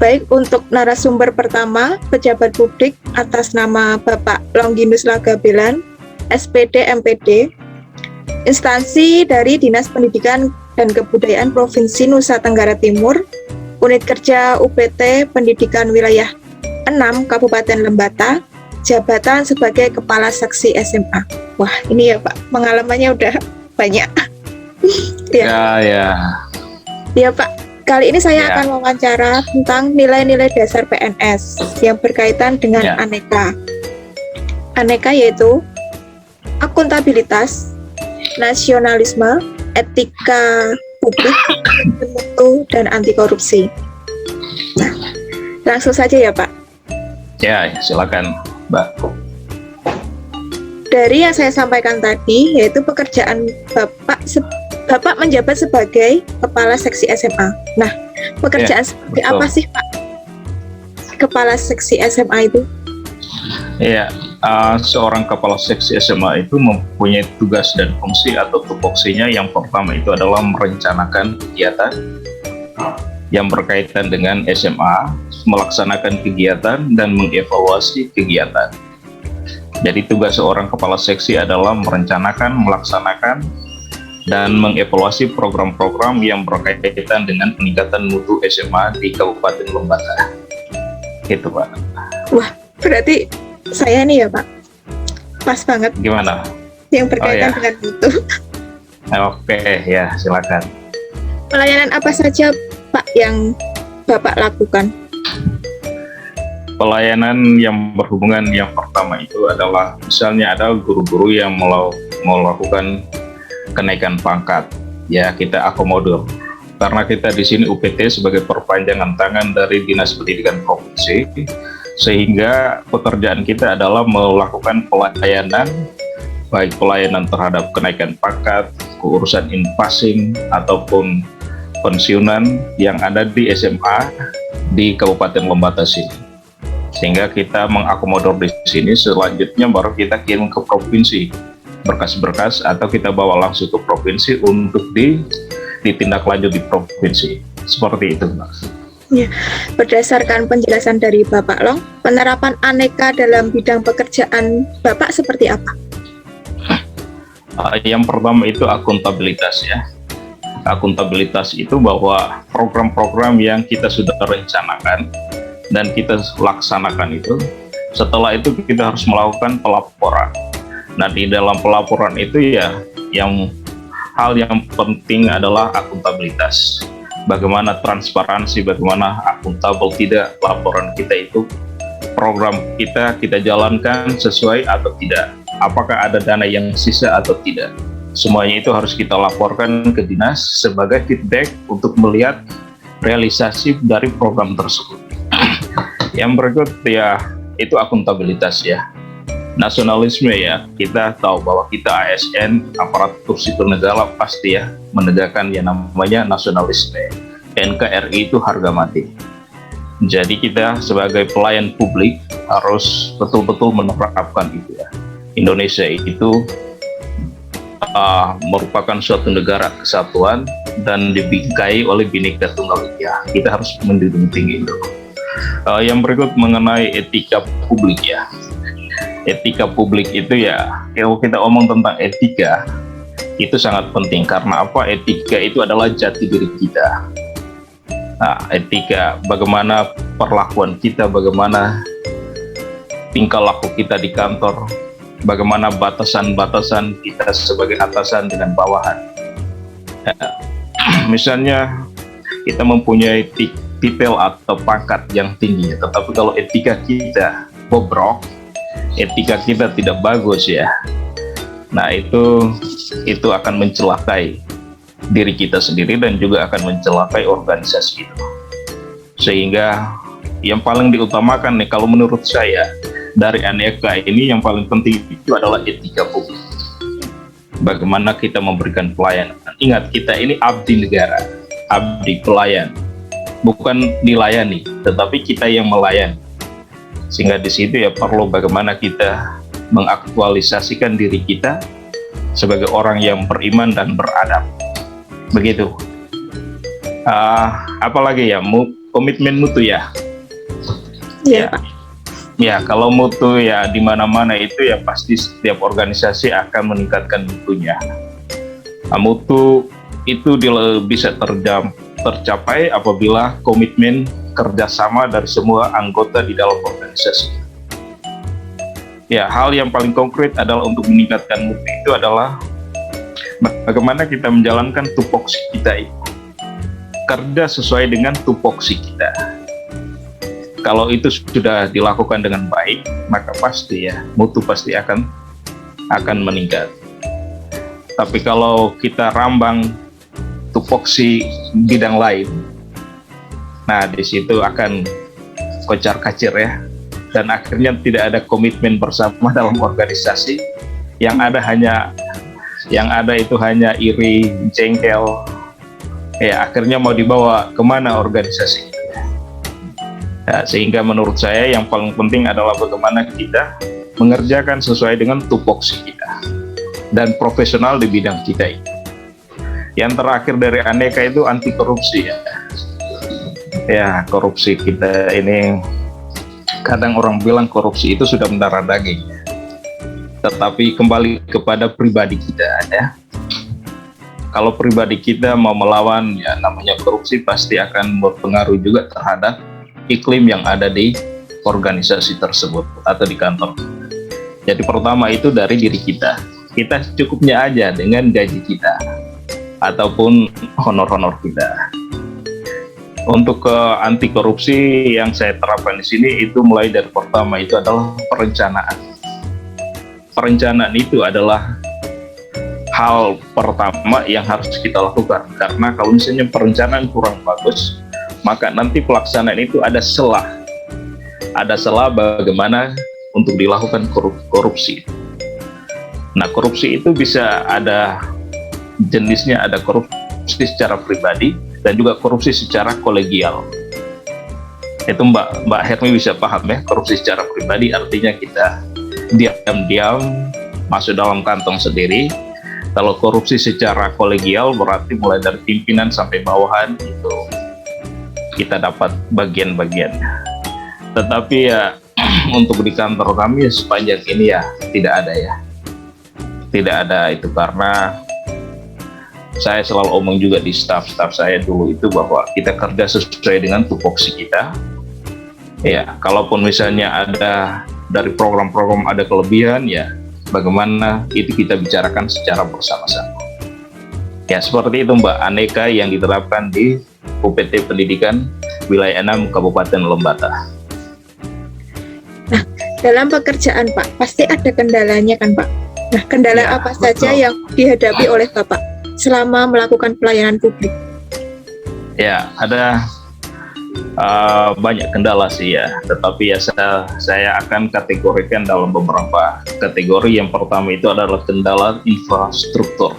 Baik, untuk narasumber pertama, pejabat publik atas nama Bapak Longinus Lagabelan, SPD MPD, instansi dari Dinas Pendidikan dan Kebudayaan Provinsi Nusa Tenggara Timur, Unit Kerja UPT Pendidikan Wilayah 6 Kabupaten Lembata, jabatan sebagai Kepala Seksi SMA. Wah, ini ya Pak, pengalamannya udah banyak. Ya Pak. Kali ini saya akan wawancara tentang nilai-nilai dasar PNS yang berkaitan dengan aneka. Aneka yaitu akuntabilitas, nasionalisme, etika publik, mutu, dan anti korupsi. Nah, langsung saja ya Pak. Ya, silakan Mbak. Dari yang saya sampaikan tadi, yaitu pekerjaan Bapak menjabat sebagai Kepala Seksi SMA. Nah, pekerjaan seperti apa sih Pak Kepala Seksi SMA itu? Iya, seorang Kepala Seksi SMA itu mempunyai tugas dan fungsi atau tupoksinya. Yang pertama itu adalah merencanakan kegiatan yang berkaitan dengan SMA, melaksanakan kegiatan, dan mengevaluasi kegiatan. Jadi tugas seorang Kepala Seksi adalah merencanakan, melaksanakan, dan mengevaluasi program-program yang berkaitan dengan peningkatan mutu SMA di Kabupaten Lembata. Gitu Pak. Wah, berarti saya nih ya Pak, pas banget. Gimana? Yang berkaitan dengan mutu. Oke, ya silakan. Pelayanan apa saja Pak yang Bapak lakukan? Pelayanan yang berhubungan yang pertama itu adalah misalnya ada guru-guru yang melakukan kenaikan pangkat, ya kita akomodir. Karena kita di sini UPT sebagai perpanjangan tangan dari Dinas Pendidikan Provinsi, sehingga pekerjaan kita adalah melakukan pelayanan, baik pelayanan terhadap kenaikan pangkat, keurusan in-passing, ataupun pensiunan yang ada di SMA di Kabupaten Lembata sini. Sehingga kita mengakomodir di sini, selanjutnya baru kita kirim ke provinsi berkas-berkas, atau kita bawa langsung ke provinsi untuk ditindaklanjut di provinsi. Seperti itu, Mbak. Ya, berdasarkan penjelasan dari Bapak Long, penerapan aneka dalam bidang pekerjaan Bapak seperti apa? Yang pertama itu akuntabilitas ya. Akuntabilitas itu bahwa program-program yang kita sudah rencanakan dan kita laksanakan itu, setelah itu kita harus melakukan pelaporan. Nah, di dalam pelaporan itu ya, hal yang penting adalah akuntabilitas. Bagaimana transparansi, bagaimana akuntabel tidak laporan kita itu, program kita jalankan sesuai atau tidak, apakah ada dana yang sisa atau tidak. Semuanya itu harus kita laporkan ke dinas sebagai feedback untuk melihat realisasi dari program tersebut. Yang berikut ya, itu akuntabilitas ya. Nasionalisme ya, kita tahu bahwa kita ASN, aparatur sipil negara, pasti ya menegakkan yang namanya nasionalisme. NKRI itu harga mati. Jadi kita sebagai pelayan publik harus betul-betul menerapkan itu ya. Indonesia itu merupakan suatu negara kesatuan dan dibingkai oleh Bhinneka Tunggal Ika. Kita harus menjunjung tinggi itu. Yang berikut mengenai etika publik ya. Etika publik itu ya, kalau kita omong tentang etika, itu sangat penting. Karena apa? Etika itu adalah jati diri kita. Nah, etika, bagaimana perlakuan kita, bagaimana tingkah laku kita di kantor, bagaimana batasan-batasan kita sebagai atasan dengan bawahan. Ya, misalnya, kita mempunyai titel atau pangkat yang tinggi, tetapi kalau etika kita bobrok, etika kita tidak bagus ya. Nah, itu akan mencelakai diri kita sendiri dan juga akan mencelakai organisasi itu. Sehingga yang paling diutamakan nih, kalau menurut saya dari aneka ini yang paling penting itu adalah etika publik. Bagaimana kita memberikan pelayanan. Ingat, kita ini abdi negara, abdi pelayan, bukan dilayani, tetapi kita yang melayani. Sehingga di situ ya perlu bagaimana kita mengaktualisasikan diri kita sebagai orang yang beriman dan beradab. Begitu. Apalagi ya, komitmen mutu ya. Iya, Pak. Ya, kalau mutu ya di mana-mana itu ya pasti setiap organisasi akan meningkatkan mutunya. Nah, mutu itu bisa tercapai apabila komitmen kerjasama dari semua anggota di dalam organisasi. Ya, hal yang paling konkret adalah untuk meningkatkan mutu itu adalah bagaimana kita menjalankan tupoksi kita itu. Kerja sesuai dengan tupoksi kita. Kalau itu sudah dilakukan dengan baik, maka pasti ya mutu pasti akan meningkat. Tapi kalau kita rambang tupoksi bidang lain, nah di situ akan kocar-kacir ya, dan akhirnya tidak ada komitmen bersama dalam organisasi. Yang ada itu hanya iri, jengkel. Ya akhirnya mau dibawa kemana organisasi? Ya, sehingga menurut saya yang paling penting adalah bagaimana kita mengerjakan sesuai dengan tupoksi kita dan profesional di bidang kita ini. Yang terakhir dari Aneka itu anti korupsi ya. Ya, korupsi kita ini kadang orang bilang korupsi itu sudah mendarah daging. Tetapi kembali kepada pribadi kita ya. Kalau pribadi kita mau melawan ya namanya korupsi pasti akan berpengaruh juga terhadap iklim yang ada di organisasi tersebut atau di kantor. Jadi pertama itu dari diri kita. Kita cukupnya aja dengan gaji kita ataupun honor-honor kita. Untuk anti korupsi yang saya terapkan di sini itu mulai dari pertama itu adalah perencanaan. Perencanaan itu adalah hal pertama yang harus kita lakukan, karena kalau misalnya perencanaan kurang bagus, maka nanti pelaksanaan itu ada celah bagaimana untuk dilakukan korupsi. Nah, korupsi itu bisa ada jenisnya, ada korupsi secara pribadi dan juga korupsi secara kolegial. Itu Mbak Hermi bisa paham ya, korupsi secara pribadi artinya kita diam-diam masuk dalam kantong sendiri. Kalau korupsi secara kolegial berarti mulai dari pimpinan sampai bawahan itu kita dapat bagian-bagian. Tetapi ya untuk di kantor kami sepanjang ini ya tidak ada ya. Tidak ada itu, karena saya selalu omong juga di staf-staf saya dulu itu bahwa kita kerja sesuai dengan tupoksi kita. Ya, kalaupun misalnya ada dari program-program ada kelebihan ya bagaimana itu kita bicarakan secara bersama-sama. Ya seperti itu Mbak Aneka yang diterapkan di UPT Pendidikan Wilayah 6 Kabupaten Lembata. Nah, dalam pekerjaan Pak, pasti ada kendalanya kan Pak? Nah, kendala Ya, apa saja betul. yang dihadapi oleh Bapak selama melakukan pelayanan publik? Ya, ada banyak kendala sih ya, tetapi ya saya akan kategorikan dalam beberapa kategori. Yang pertama itu adalah kendala infrastruktur.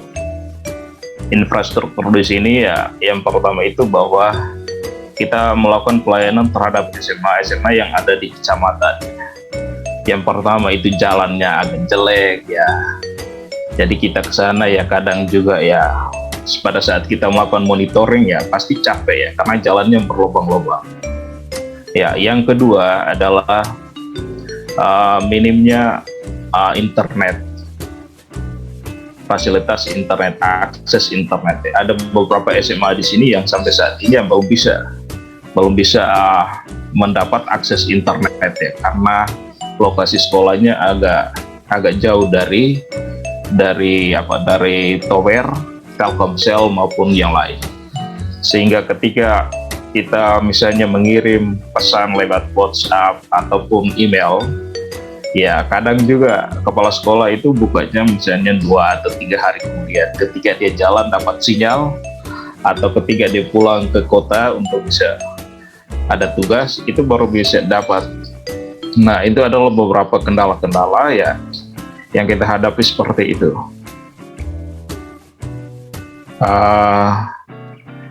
Infrastruktur di sini ya, yang pertama itu bahwa kita melakukan pelayanan terhadap SMA yang ada di kecamatan. Yang pertama itu jalannya agak jelek ya, jadi kita ke sana ya kadang juga ya pada saat kita melakukan monitoring ya pasti capek ya karena jalannya berlubang-lubang. Ya, yang kedua adalah minimnya internet, fasilitas internet, akses internet. Ada beberapa SMA di sini yang sampai saat ini yang belum bisa mendapat akses internet ya, karena lokasi sekolahnya agak jauh dari tower Telkomsel maupun yang lain, sehingga ketika kita misalnya mengirim pesan lewat WhatsApp ataupun email ya kadang juga kepala sekolah itu bukanya misalnya 2 atau 3 hari kemudian ketika dia jalan dapat sinyal, atau ketika dia pulang ke kota untuk bisa ada tugas itu baru bisa dapat. Nah, itu adalah beberapa kendala-kendala ya yang kita hadapi seperti itu.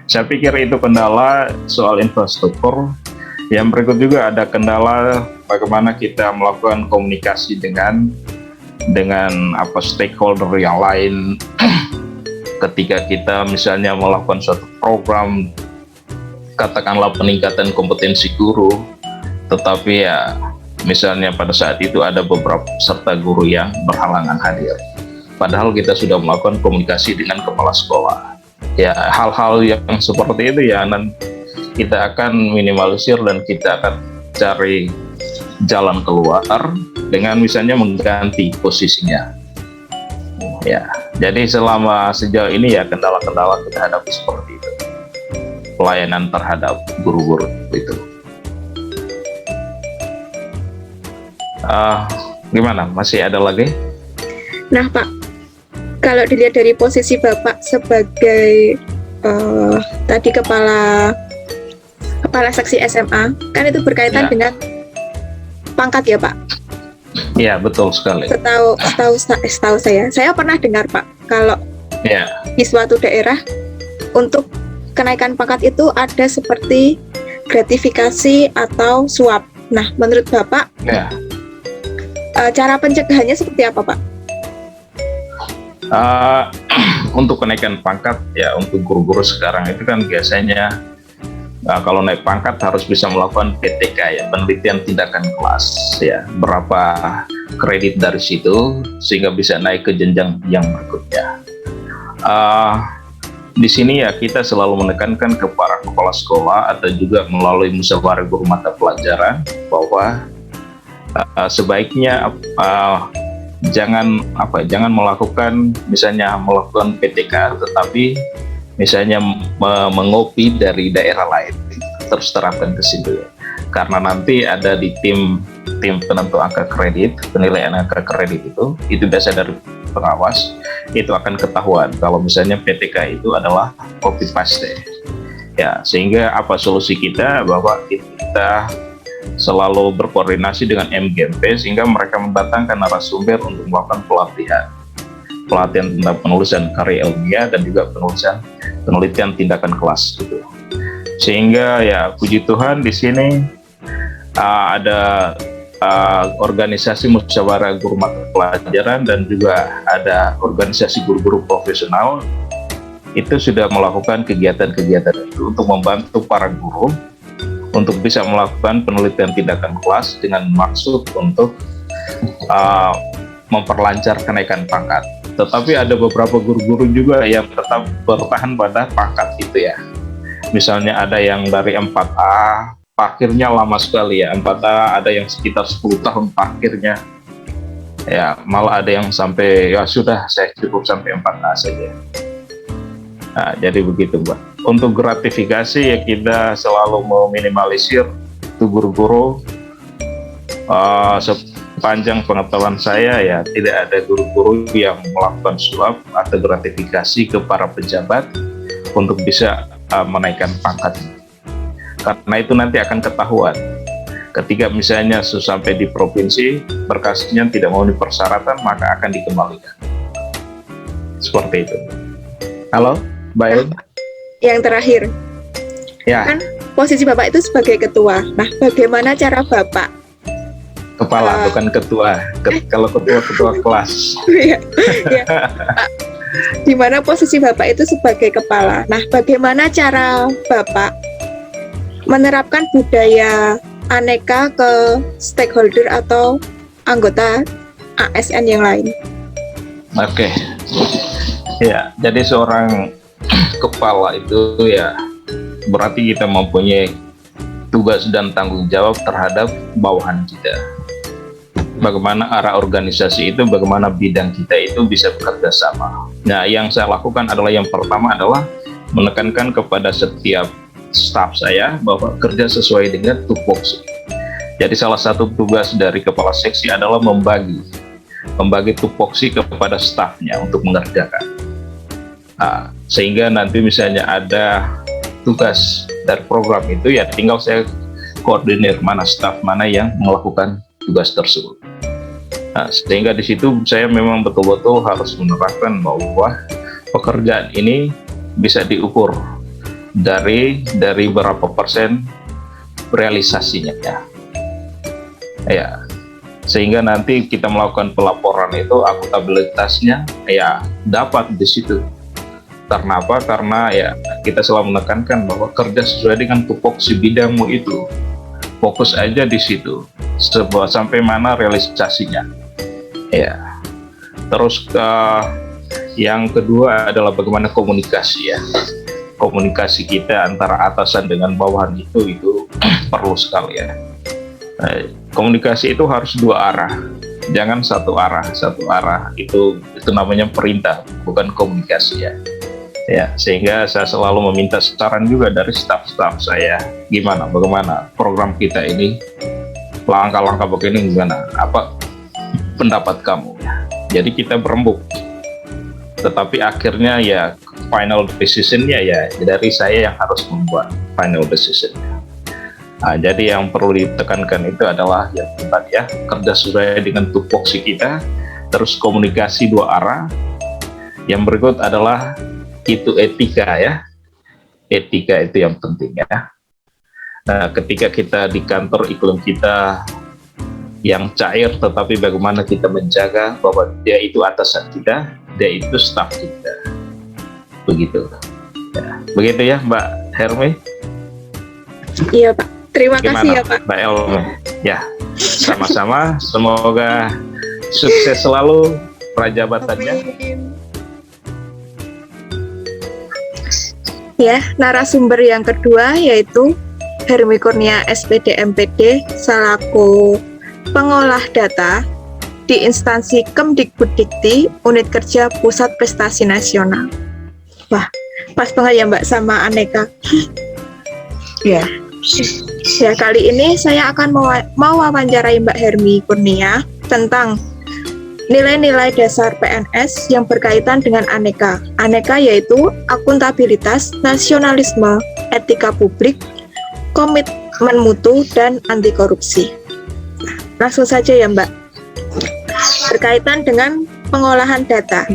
Saya pikir itu kendala soal infrastruktur. Yang berikut juga ada kendala bagaimana kita melakukan komunikasi dengan stakeholder yang lain ketika kita misalnya melakukan suatu program katakanlah peningkatan kompetensi guru, tetapi ya misalnya pada saat itu ada beberapa peserta guru yang berhalangan hadir. Padahal kita sudah melakukan komunikasi dengan kepala sekolah. Ya, hal-hal yang seperti itu ya kita akan minimalisir dan kita akan cari jalan keluar dengan misalnya mengganti posisinya. Ya, jadi sejauh ini ya kendala-kendala kita hadapi seperti itu. Pelayanan terhadap guru-guru itu. Gimana? Masih ada lagi? Nah, Pak, kalau dilihat dari posisi Bapak sebagai tadi kepala seksi SMA, kan itu berkaitan Ya. dengan pangkat ya, Pak? Iya, betul sekali. Setahu saya pernah dengar, Pak, kalau Ya, di suatu daerah untuk kenaikan pangkat itu ada seperti gratifikasi atau suap. Nah, menurut Bapak, ya. cara pencegahannya seperti apa, Pak? Untuk kenaikan pangkat ya untuk guru-guru sekarang itu kan biasanya kalau naik pangkat harus bisa melakukan PTK ya, penelitian tindakan kelas ya, berapa kredit dari situ sehingga bisa naik ke jenjang yang berikutnya. Di sini ya kita selalu menekankan ke para kepala sekolah atau juga melalui musyawarah guru mata pelajaran bahwa sebaiknya jangan melakukan PTK, tetapi misalnya mengopi dari daerah lain terus terapkan ke situ, karena nanti ada di tim penentu angka kredit, penilaian angka kredit itu biasa dari pengawas, itu akan ketahuan kalau misalnya PTK itu adalah copy paste ya, sehingga apa solusi kita bahwa kita selalu berkoordinasi dengan MGMP sehingga mereka mendatangkan narasumber untuk melakukan pelatihan tentang penulisan karya ilmiah dan juga penelitian tindakan kelas gitu. Sehingga ya puji Tuhan di sini ada organisasi musyawarah guru mata pelajaran dan juga ada organisasi guru-guru profesional itu sudah melakukan kegiatan-kegiatan itu untuk membantu para guru untuk bisa melakukan penelitian tindakan kelas dengan maksud untuk memperlancar kenaikan pangkat. Tetapi ada beberapa guru-guru juga yang tetap bertahan pada pangkat itu ya. Misalnya ada yang dari 4A, parkirnya lama sekali ya, 4A ada yang sekitar 10 tahun parkirnya. Ya, malah ada yang sampai ya sudah saya cukup sampai 4A saja. Nah, jadi begitu, Mbak. Untuk gratifikasi ya kita selalu meminimalisir itu guru-guru. Sepanjang pengetahuan saya ya tidak ada guru-guru yang melakukan suap atau gratifikasi ke para pejabat untuk bisa menaikkan pangkat. Karena itu nanti akan ketahuan. Ketika misalnya sampai di provinsi berkasnya tidak memenuhi persyaratan maka akan dikembalikan. Seperti itu. Halo, Mbak. Yang terakhir, Ya, kan posisi Bapak itu sebagai ketua. Nah, bagaimana cara Bapak? kepala bukan ketua. Kalau ketua kelas. Ya, Pak, di mana posisi Bapak itu sebagai kepala. Nah, bagaimana cara Bapak menerapkan budaya aneka ke stakeholder atau anggota ASN yang lain? Oke. Ya, jadi seorang kepala itu ya berarti kita mempunyai tugas dan tanggung jawab terhadap bawahan kita. Bagaimana arah organisasi itu, bagaimana bidang kita itu bisa bekerja sama. Nah, yang saya lakukan adalah yang pertama adalah menekankan kepada setiap staf saya bahwa kerja sesuai dengan tupoksi. Jadi salah satu tugas dari kepala seksi adalah membagi tupoksi kepada stafnya untuk mengerjakan. Nah, sehingga nanti misalnya ada tugas dari program itu ya tinggal saya koordinir mana staf mana yang melakukan tugas tersebut. Nah, sehingga di situ saya memang betul-betul harus menerapkan bahwa pekerjaan ini bisa diukur dari berapa persen realisasinya ya. Sehingga nanti kita melakukan pelaporan itu akuntabilitasnya ya dapat di situ. Karena apa? Karena ya kita selalu menekankan bahwa kerja sesuai dengan tupoksi bidangmu itu. Fokus aja di situ. Sampai mana realisasinya. Ya. Terus yang kedua adalah bagaimana komunikasi ya. Komunikasi kita antara atasan dengan bawahan itu perlu sekali ya. Komunikasi itu harus dua arah. Jangan satu arah. Satu arah itu namanya perintah, bukan komunikasi ya. Ya, sehingga saya selalu meminta saran juga dari staf-staf saya, bagaimana program kita ini, langkah-langkah begini gimana, apa pendapat kamu. Jadi kita berembuk, tetapi akhirnya ya final decision-nya ya dari saya yang harus membuat final decision-nya. Nah, jadi yang perlu ditekankan itu adalah yang tadi ya, kerja sesuai dengan tupoksi kita, terus komunikasi dua arah. Yang berikut adalah itu etika ya, etika itu yang penting ya. Nah, ketika kita di kantor iklim kita yang cair, tetapi bagaimana kita menjaga bahwa dia itu atasan kita, dia itu staf kita, begitu ya. Begitu ya Mbak Hermi. Iya Pak, terima Gimana, kasih ya Pak. Mbak Elmi? Ya, sama-sama. Semoga sukses selalu prajabatannya. Amin. Ya, narasumber yang kedua yaitu Hermi Kurnia SPD MPD selaku pengolah data di instansi Kemdikbuddikti Unit Kerja Pusat Prestasi Nasional. Wah, pas banget ya Mbak sama Aneka. Ya. Ya, kali ini saya akan mewawancarai Mbak Hermi Kurnia tentang nilai-nilai dasar PNS yang berkaitan dengan aneka. Aneka yaitu akuntabilitas, nasionalisme, etika publik, komitmen mutu, dan anti korupsi. Langsung saja ya Mbak. Berkaitan dengan pengolahan data.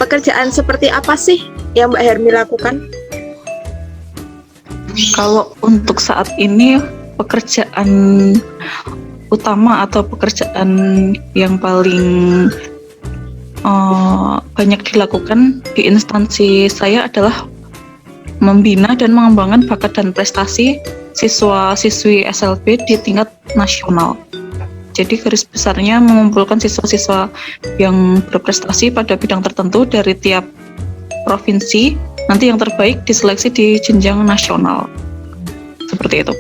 Pekerjaan seperti apa sih yang Mbak Hermi lakukan? Kalau untuk saat ini pekerjaan utama atau pekerjaan yang paling banyak dilakukan di instansi saya adalah membina dan mengembangkan bakat dan prestasi siswa-siswi SLB di tingkat nasional. Jadi garis besarnya mengumpulkan siswa-siswa yang berprestasi pada bidang tertentu dari tiap provinsi, nanti yang terbaik diseleksi di jenjang nasional. Seperti itu.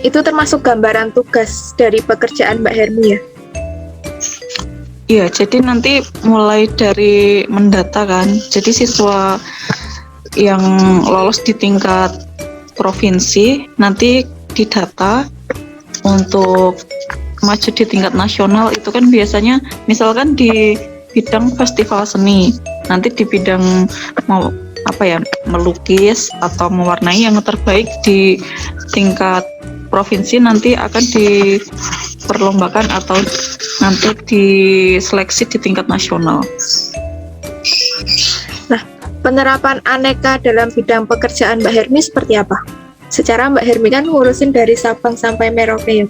Itu termasuk gambaran tugas dari pekerjaan Mbak Hermi ya? Iya, jadi nanti mulai dari mendata kan, jadi siswa yang lolos di tingkat provinsi nanti didata untuk maju di tingkat nasional. Itu kan biasanya misalkan di bidang festival seni, nanti di bidang melukis atau mewarnai, yang terbaik di tingkat provinsi nanti akan diperlombakan atau nanti diseleksi di tingkat nasional. Nah, penerapan aneka dalam bidang pekerjaan Mbak Hermi seperti apa? Secara Mbak Hermi kan ngurusin dari Sabang sampai Merauke ya?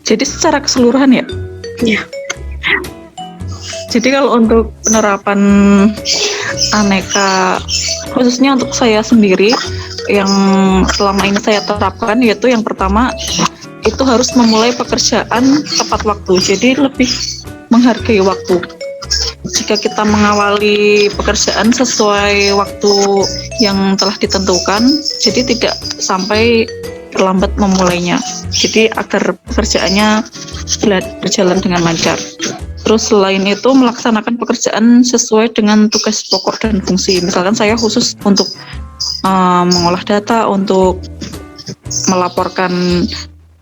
Jadi secara keseluruhan ya? Iya. Jadi kalau untuk penerapan aneka, khususnya untuk saya sendiri, yang selama ini saya terapkan yaitu yang pertama itu harus memulai pekerjaan tepat waktu, jadi lebih menghargai waktu. Jika kita mengawali pekerjaan sesuai waktu yang telah ditentukan, jadi tidak sampai terlambat memulainya, jadi agar pekerjaannya berjalan dengan lancar. Terus selain itu melaksanakan pekerjaan sesuai dengan tugas pokok dan fungsi. Misalkan saya khusus untuk mengolah data, untuk melaporkan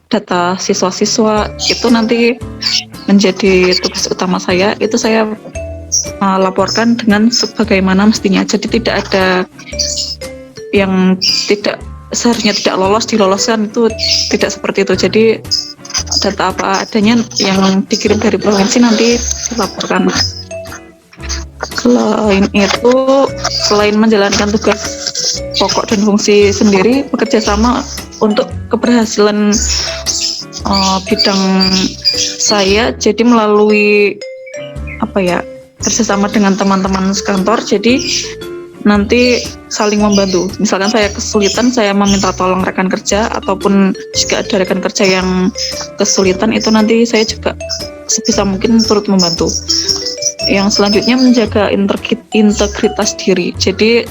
data siswa-siswa, itu nanti menjadi tugas utama saya. Itu saya laporkan dengan sebagaimana mestinya. Jadi tidak ada yang seharusnya tidak lolos diloloskan, itu tidak seperti itu. Jadi data apa adanya yang dikirim dari provinsi nanti dilaporkan. Selain itu, selain menjalankan tugas pokok dan fungsi sendiri, bekerja sama untuk keberhasilan bidang saya, jadi melalui kerjasama dengan teman-teman sekantor, jadi nanti saling membantu. Misalkan saya kesulitan, saya meminta tolong rekan kerja, ataupun jika ada rekan kerja yang kesulitan, itu nanti saya juga sebisa mungkin turut membantu. Yang selanjutnya menjaga integritas diri. Jadi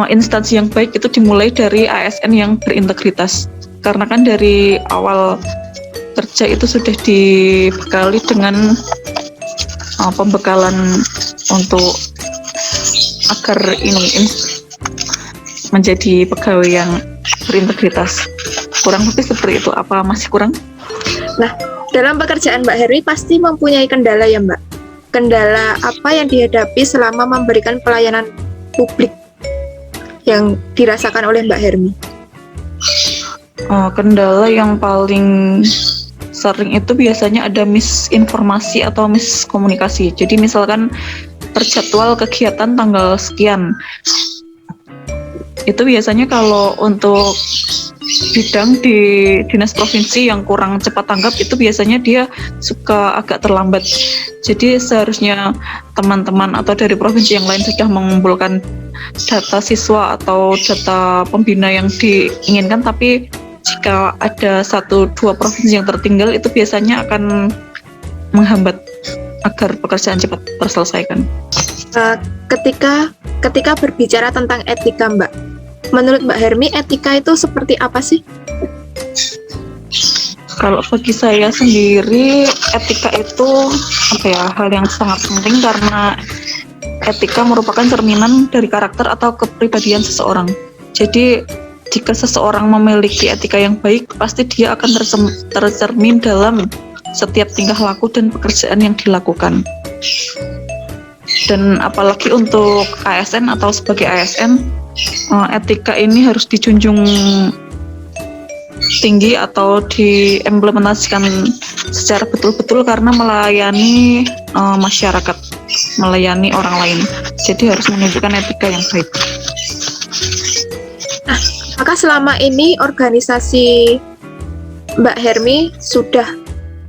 instansi yang baik itu dimulai dari ASN yang berintegritas. Karena kan dari awal kerja itu sudah dibekali dengan pembekalan untuk agar ini menjadi pegawai yang berintegritas. Kurang lebih seperti itu. Apa masih kurang? Nah, dalam pekerjaan Mbak Hermi pasti mempunyai kendala ya Mbak? Kendala apa yang dihadapi selama memberikan pelayanan publik yang dirasakan oleh Mbak Hermi? Kendala yang paling sering itu biasanya ada misinformasi atau miskomunikasi. Jadi misalkan terjadwal kegiatan tanggal sekian, itu biasanya kalau untuk bidang di dinas provinsi yang kurang cepat tanggap, itu biasanya dia suka agak terlambat. Jadi seharusnya teman-teman atau dari provinsi yang lain sudah mengumpulkan data siswa atau data pembina yang diinginkan, tapi jika ada 1-2 provinsi yang tertinggal, itu biasanya akan menghambat agar pekerjaan cepat terselesaikan. Ketika berbicara tentang etika Mbak, menurut Mbak Hermi etika itu seperti apa sih? Kalau bagi saya sendiri, etika itu hal yang sangat penting, karena etika merupakan cerminan dari karakter atau kepribadian seseorang. Jadi jika seseorang memiliki etika yang baik, pasti dia akan tercermin dalam setiap tingkah laku dan pekerjaan yang dilakukan. Dan apalagi untuk ASN atau sebagai ASN, etika ini harus dijunjung tinggi atau diimplementasikan secara betul-betul, karena melayani masyarakat, melayani orang lain. Jadi harus menunjukkan etika yang baik. Nah, maka selama ini organisasi Mbak Hermi sudah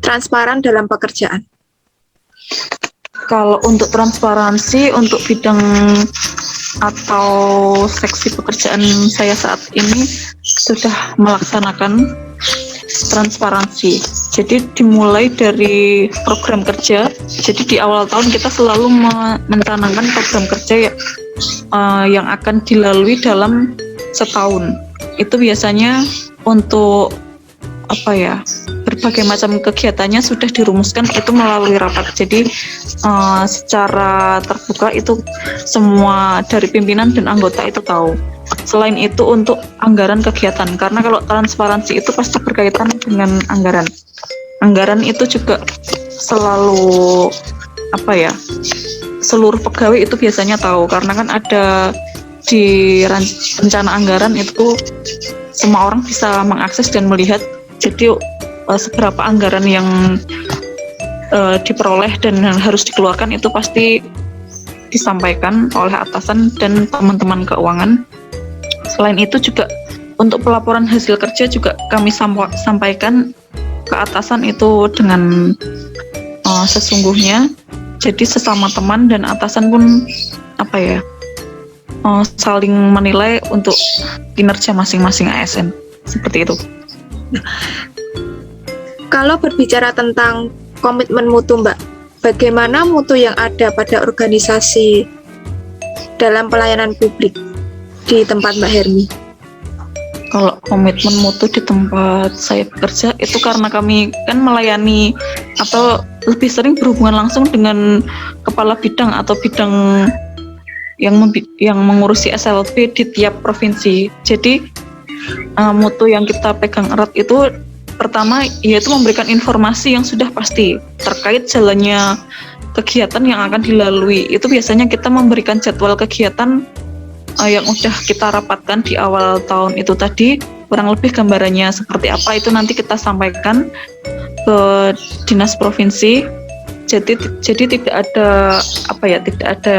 transparan dalam pekerjaan? Kalau untuk transparansi, untuk bidang atau seksi pekerjaan saya saat ini sudah melaksanakan transparansi. Jadi dimulai dari program kerja. Jadi di awal tahun kita selalu mencanangkan program kerja yang akan dilalui dalam setahun. Itu biasanya untuk berbagai macam kegiatannya sudah dirumuskan itu melalui rapat. Jadi secara terbuka itu semua dari pimpinan dan anggota itu tahu. Selain itu untuk anggaran kegiatan, karena kalau transparansi itu pasti berkaitan dengan anggaran. Anggaran itu juga selalu seluruh pegawai itu biasanya tahu, karena kan ada di rencana anggaran itu semua orang bisa mengakses dan melihat. Jadi seberapa anggaran yang diperoleh dan harus dikeluarkan itu pasti disampaikan oleh atasan dan teman-teman keuangan. Selain itu juga untuk pelaporan hasil kerja juga kami sampaikan ke atasan itu dengan sesungguhnya. Jadi sesama teman dan atasan pun saling menilai untuk kinerja masing-masing ASN, seperti itu. Kalau berbicara tentang komitmen mutu Mbak, bagaimana mutu yang ada pada organisasi dalam pelayanan publik di tempat Mbak Hermi? Kalau komitmen mutu di tempat saya bekerja itu karena kami kan melayani atau lebih sering berhubungan langsung dengan kepala bidang atau bidang yang mengurusi SLP di tiap provinsi. Jadi mutu yang kita pegang erat itu pertama yaitu memberikan informasi yang sudah pasti terkait jalannya kegiatan yang akan dilalui. Itu biasanya kita memberikan jadwal kegiatan yang udah kita rapatkan di awal tahun itu tadi, kurang lebih gambarannya seperti apa itu nanti kita sampaikan ke dinas provinsi. Jadi tidak ada tidak ada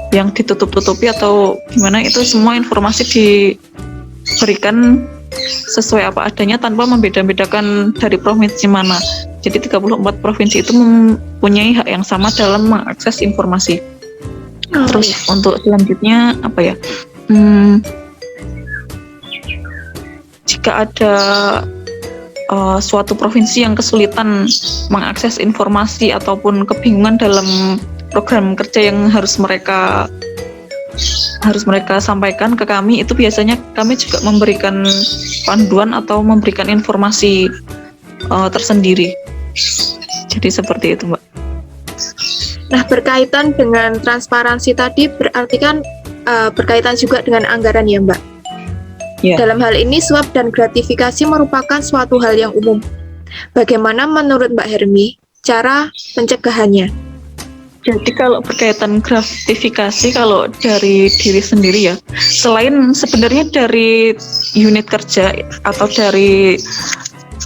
yang ditutup-tutupi atau gimana, itu semua informasi diberikan sesuai apa adanya tanpa membeda-bedakan dari provinsi mana. Jadi 34 provinsi itu mempunyai hak yang sama dalam mengakses informasi. Terus untuk selanjutnya apa ya? Jika ada suatu provinsi yang kesulitan mengakses informasi ataupun kebingungan dalam program kerja yang harus mereka sampaikan ke kami, itu biasanya kami juga memberikan panduan atau memberikan informasi tersendiri. Jadi seperti itu, Mbak. Nah, berkaitan dengan transparansi tadi berarti kan berkaitan juga dengan anggaran ya, Mbak? Ya. Dalam hal ini suap dan gratifikasi merupakan suatu hal yang umum. Bagaimana menurut Mbak Hermi cara pencegahannya? Jadi kalau berkaitan gratifikasi, kalau dari diri sendiri ya, selain sebenarnya dari unit kerja atau dari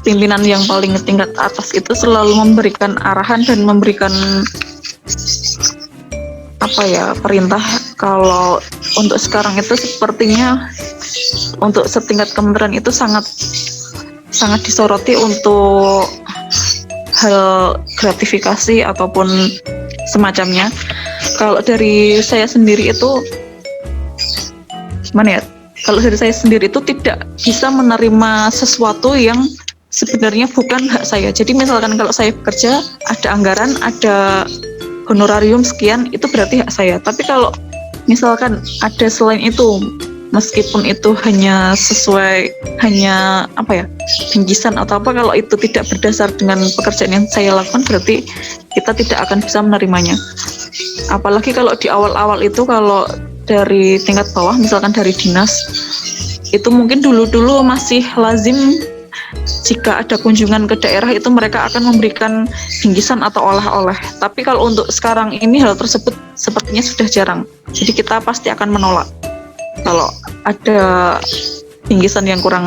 pimpinan yang paling tingkat atas itu selalu memberikan arahan dan memberikan perintah. Kalau untuk sekarang itu sepertinya untuk setingkat kementerian itu sangat disoroti untuk hal gratifikasi ataupun semacamnya. Kalau dari saya sendiri itu gimana ya? Kalau dari saya sendiri itu tidak bisa menerima sesuatu yang sebenarnya bukan hak saya. Jadi misalkan kalau saya bekerja, ada anggaran, ada honorarium sekian, itu berarti hak saya. Tapi kalau misalkan ada selain itu, meskipun itu hanya bingkisan atau apa, kalau itu tidak berdasar dengan pekerjaan yang saya lakukan, berarti kita tidak akan bisa menerimanya. Apalagi kalau di awal-awal itu, kalau dari tingkat bawah, misalkan dari dinas, itu mungkin dulu-dulu masih lazim jika ada kunjungan ke daerah itu mereka akan memberikan bingkisan atau oleh-oleh. Tapi kalau untuk sekarang ini hal tersebut sepertinya sudah jarang. Jadi kita pasti akan menolak kalau ada bingkisan yang kurang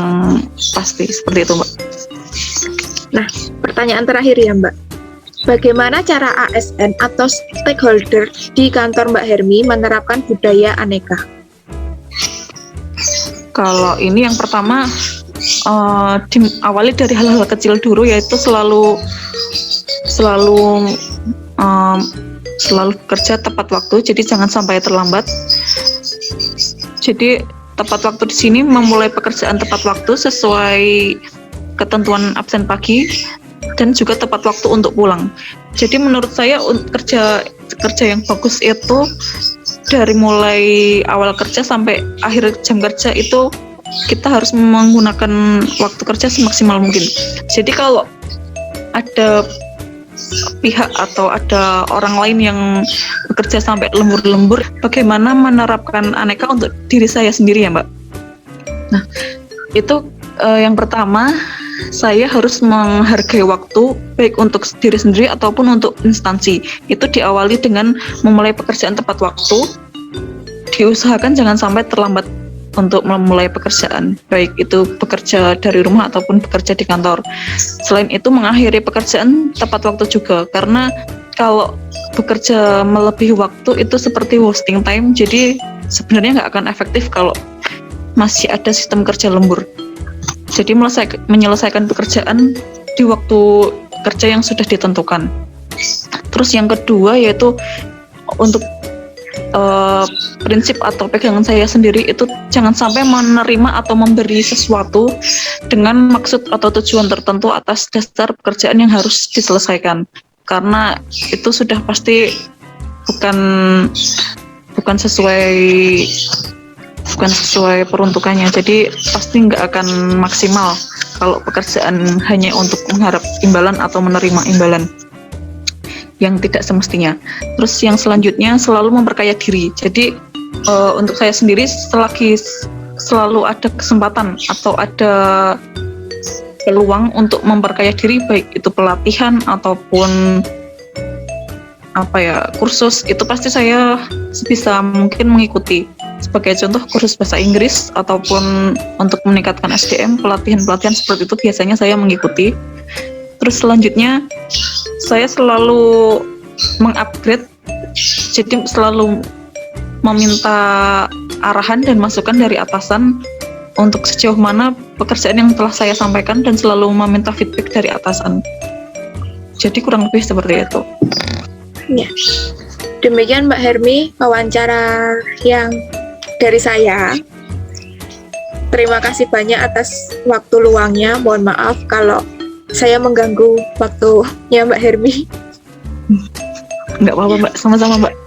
pasti, seperti itu, Mbak. Nah, pertanyaan terakhir ya, Mbak. Bagaimana cara ASN atau stakeholder di kantor Mbak Hermi menerapkan budaya aneka? Kalau ini yang pertama diawali dari hal-hal kecil dulu, yaitu selalu kerja tepat waktu, jadi jangan sampai terlambat. Jadi tepat waktu di sini memulai pekerjaan tepat waktu sesuai ketentuan absen pagi dan juga tepat waktu untuk pulang. Jadi menurut saya kerja yang bagus itu dari mulai awal kerja sampai akhir jam kerja itu kita harus menggunakan waktu kerja semaksimal mungkin. Jadi kalau ada pihak atau ada orang lain yang bekerja sampai lembur-lembur, bagaimana menerapkan aneka untuk diri saya sendiri ya, Mbak? Nah, itu yang pertama, saya harus menghargai waktu baik untuk diri sendiri ataupun untuk instansi. Itu diawali dengan memulai pekerjaan tepat waktu. Diusahakan jangan sampai terlambat untuk memulai pekerjaan, baik itu bekerja dari rumah ataupun bekerja di kantor. Selain itu mengakhiri pekerjaan tepat waktu juga, karena kalau bekerja melebihi waktu itu seperti wasting time, jadi sebenarnya nggak akan efektif kalau masih ada sistem kerja lembur. Jadi menyelesaikan pekerjaan di waktu kerja yang sudah ditentukan. Terus yang kedua yaitu untuk prinsip atau pegangan saya sendiri itu jangan sampai menerima atau memberi sesuatu dengan maksud atau tujuan tertentu atas dasar pekerjaan yang harus diselesaikan, karena itu sudah pasti bukan sesuai peruntukannya. Jadi pasti nggak akan maksimal kalau pekerjaan hanya untuk mengharap imbalan atau menerima imbalan yang tidak semestinya. Terus yang selanjutnya selalu memperkaya diri. Jadi untuk saya sendiri selagi selalu ada kesempatan atau ada peluang untuk memperkaya diri, baik itu pelatihan ataupun kursus, itu pasti saya sebisa mungkin mengikuti. Sebagai contoh kursus bahasa Inggris ataupun untuk meningkatkan SDM, pelatihan seperti itu biasanya saya mengikuti. Terus selanjutnya saya selalu mengupgrade, jadi selalu meminta arahan dan masukan dari atasan untuk sejauh mana pekerjaan yang telah saya sampaikan dan selalu meminta feedback dari atasan. Jadi kurang lebih seperti itu. Ya. Demikian Mbak Hermi wawancara yang dari saya. Terima kasih banyak atas waktu luangnya. Mohon maaf kalau saya mengganggu waktunya Mbak Hermi. Nggak apa-apa Mbak, sama-sama Mbak.